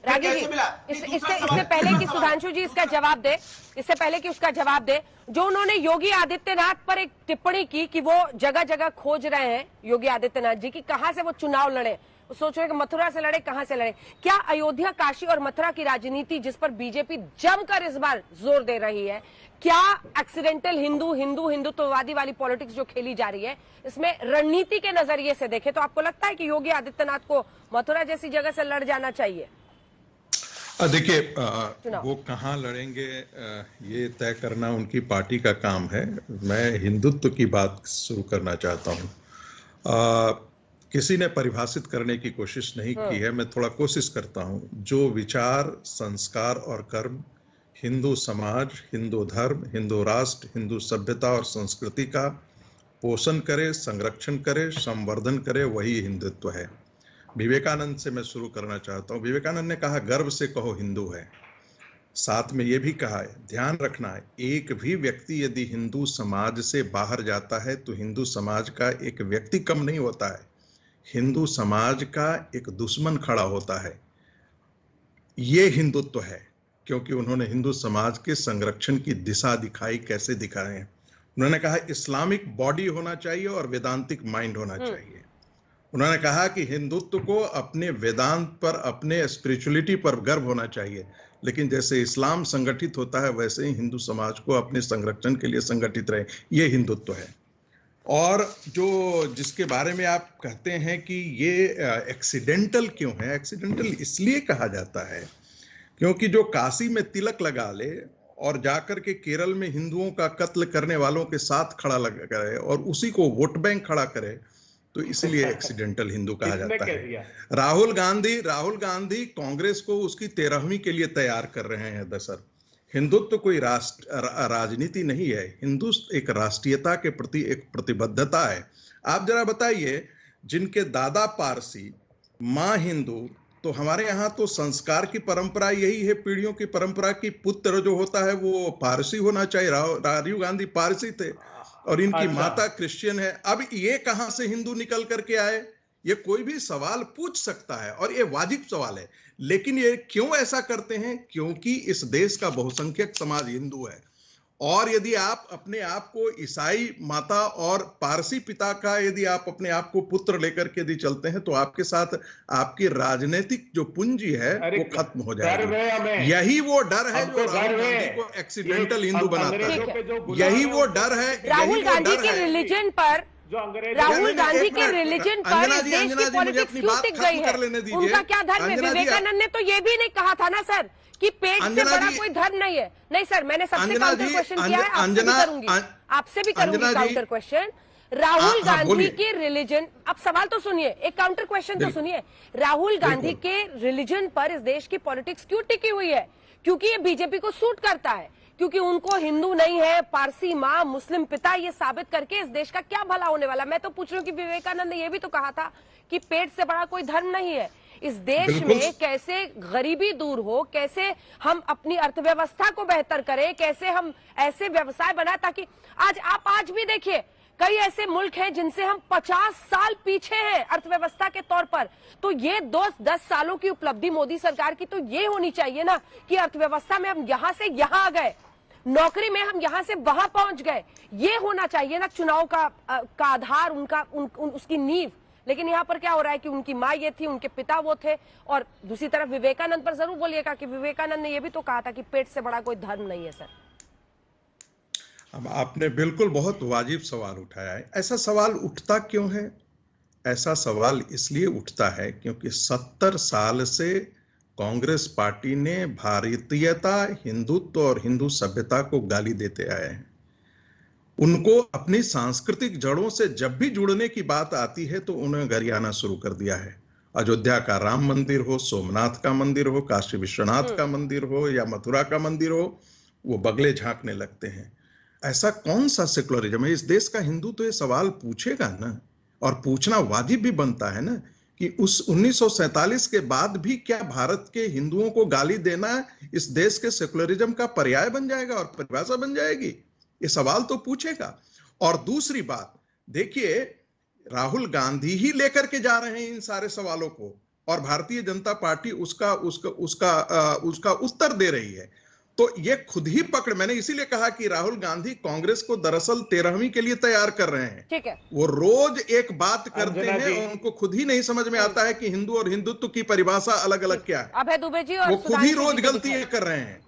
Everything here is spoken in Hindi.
रागी जी, इससे पहले कि सुधांशु जी इसका जवाब दे, इससे पहले कि उसका जवाब दे, जो उन्होंने योगी आदित्यनाथ पर एक टिप्पणी की कि वो जगह जगह खोज रहे हैं योगी आदित्यनाथ जी की कहां से वो चुनाव लड़े, सोच रहे कि मथुरा से लड़े, कहां से लड़े। क्या अयोध्या, काशी और मथुरा की राजनीति जिस पर बीजेपी जमकर इस बार जोर दे रही है, क्या एक्सीडेंटल हिंदुत्ववादी वाली पॉलिटिक्स जो खेली जा रही है, इसमें रणनीति के नजरिए से देखें तो आपको लगता है कि योगी आदित्यनाथ को मथुरा जैसी जगह से लड़ जाना चाहिए? देखिए, वो कहाँ लड़ेंगे ये तय करना उनकी पार्टी का काम है। मैं हिंदुत्व की बात शुरू करना चाहता हूँ। किसी ने परिभाषित करने की कोशिश नहीं की है, मैं थोड़ा कोशिश करता हूँ। जो विचार, संस्कार और कर्म हिंदू समाज, हिंदू धर्म, हिंदू राष्ट्र, हिंदू सभ्यता और संस्कृति का पोषण करे, संरक्षण करे, संवर्धन करे, वही हिंदुत्व है। विवेकानंद से मैं शुरू करना चाहता हूँ। विवेकानंद ने कहा, गर्व से कहो हिंदू है। साथ में ये भी कहा है, ध्यान रखना है, एक भी व्यक्ति यदि हिंदू समाज से बाहर जाता है तो हिंदू समाज का एक व्यक्ति कम नहीं होता है, हिंदू समाज का एक दुश्मन खड़ा होता है। ये हिंदुत्व है, क्योंकि उन्होंने हिंदू समाज के संरक्षण की दिशा दिखाई। कैसे दिखाए हैं? उन्होंने कहा इस्लामिक बॉडी होना चाहिए और वेदांतिक माइंड होना चाहिए। उन्होंने कहा कि हिंदुत्व को अपने वेदांत पर, अपने स्पिरिचुअलिटी पर गर्व होना चाहिए, लेकिन जैसे इस्लाम संगठित होता है वैसे ही हिंदू समाज को अपने संरक्षण के लिए संगठित रहे। ये हिंदुत्व है। और जो जिसके बारे में आप कहते हैं कि ये एक्सीडेंटल क्यों है, एक्सीडेंटल इसलिए कहा जाता है क्योंकि जो काशी में तिलक लगा ले और जाकर के केरल में हिंदुओं का कत्ल करने वालों के साथ खड़ा लगा करे और उसी को वोट बैंक खड़ा करे, तो इसलिए एक्सीडेंटल हिंदू कहा जाता है। राहुल गांधी कांग्रेस को उसकी 13वीं के लिए तैयार कर रहे हैं। दरअसल हिंदुत्व कोई राजनीति नहीं है, हिंदू एक राष्ट्रीयता के प्रति एक प्रतिबद्धता है। आप जरा बताइए, जिनके दादा पारसी, माँ हिंदू, तो हमारे यहाँ तो संस्कार की परंपरा यही है, पीढ़ियों की परंपरा की पुत्र जो होता है वो पारसी होना चाहिए। राजीव गांधी पारसी थे और इनकी माता क्रिश्चियन है। अब ये कहां से हिंदू निकल करके आए? ये कोई भी सवाल पूछ सकता है और ये वाजिब सवाल है, लेकिन ये क्यों ऐसा करते हैं? क्योंकि इस देश का बहुसंख्यक समाज हिंदू है, और यदि आप अपने आप को ईसाई माता और पारसी पिता का यदि आप अपने आप को पुत्र लेकर के यदि चलते हैं तो आपके साथ आपकी राजनीतिक जो पूंजी है वो खत्म हो जाएगी। यही वो डर है जो राहुल गांधी को एक्सीडेंटल हिंदू बनाता है। यही वो डर है। राहुल गांधी के रिलीजन पर, राहुल गांधी के रिलीजन पर इस देश की पॉलिटिक्स क्यों टिक गई है? उनका क्या धर्म है? विवेकानंद ने तो ये भी नहीं कहा था ना सर कि पेट से बड़ा कोई धर्म नहीं है। नहीं सर, मैंने सबसे काउंटर क्वेश्चन किया है, आपसे भी करूंगी काउंटर क्वेश्चन। राहुल गांधी के रिलीजन, अब सवाल तो सुनिए, एक काउंटर क्वेश्चन तो सुनिए। राहुल गांधी के रिलीजन पर इस देश की पॉलिटिक्स क्यों टिकी हुई है? क्योंकि ये बीजेपी को सूट करता है, क्योंकि उनको हिंदू नहीं है, पारसी माँ, मुस्लिम पिता, ये साबित करके इस देश का क्या भला होने वाला। मैं तो पूछ रही हूँ कि विवेकानंद ने यह भी तो कहा था कि पेट से बड़ा कोई धर्म नहीं है। इस देश में कैसे गरीबी दूर हो, कैसे हम अपनी अर्थव्यवस्था को बेहतर करें, कैसे हम ऐसे व्यवसाय बनाए ताकि आज भी देखिए कई ऐसे मुल्क हैं जिनसे हम 50 साल पीछे हैं अर्थव्यवस्था के तौर पर। तो ये 10 सालों की उपलब्धि मोदी सरकार की तो ये होनी चाहिए ना कि अर्थव्यवस्था में हम यहां से यहां आ गए, नौकरी में हम यहां से वहां पहुंच गए। ये होना चाहिए ना चुनाव का आधार, उसकी नींव। लेकिन यहाँ पर क्या हो रहा है कि उनकी माँ ये थी, उनके पिता वो थे, और दूसरी तरफ विवेकानंद पर जरूर बोलिएगा कि विवेकानंद ने ये भी तो कहा था कि पेट से बड़ा कोई धर्म नहीं है। सर, अब आपने बिल्कुल बहुत वाजिब सवाल उठाया है। ऐसा सवाल उठता क्यों है? ऐसा सवाल इसलिए उठता है क्योंकि 70 साल से कांग्रेस पार्टी ने भारतीयता, हिंदुत्व और हिंदू सभ्यता को गाली देते आए हैं। उनको अपनी सांस्कृतिक जड़ों से जब भी जुड़ने की बात आती है तो उन्हें गरियाना शुरू कर दिया है। अयोध्या का राम मंदिर हो, सोमनाथ का मंदिर हो, काशी विश्वनाथ का मंदिर हो या मथुरा का मंदिर हो, वो बगले झांकने लगते हैं। ऐसा कौन सा सेकुलरिज्म है? इस देश का हिंदू तो ये सवाल पूछेगा ना, और पूछना वाजिब भी बनता है ना कि उस 1947 के बाद भी क्या भारत के हिंदुओं को गाली देना इस देश के सेकुलरिज्म का पर्याय बन जाएगा और परिभाषा बन जाएगी? ये सवाल तो पूछेगा। और दूसरी बात देखिए, राहुल गांधी ही लेकर के जा रहे हैं इन सारे सवालों को। और भारतीय जनता पार्टी उसका उसका उसका उसका उत्तर दे रही है। तो ये खुद ही पकड़, मैंने इसीलिए कहा कि राहुल गांधी कांग्रेस को दरअसल 13वीं के लिए तैयार कर रहे हैं। ठीक है, वो रोज एक बात करते हैं और उनको खुद ही नहीं समझ में आता है कि हिंदू और हिंदुत्व की परिभाषा अलग अलग क्या है। अभय दुबे जी और वो खुद ही रोज गलतियां कर रहे हैं।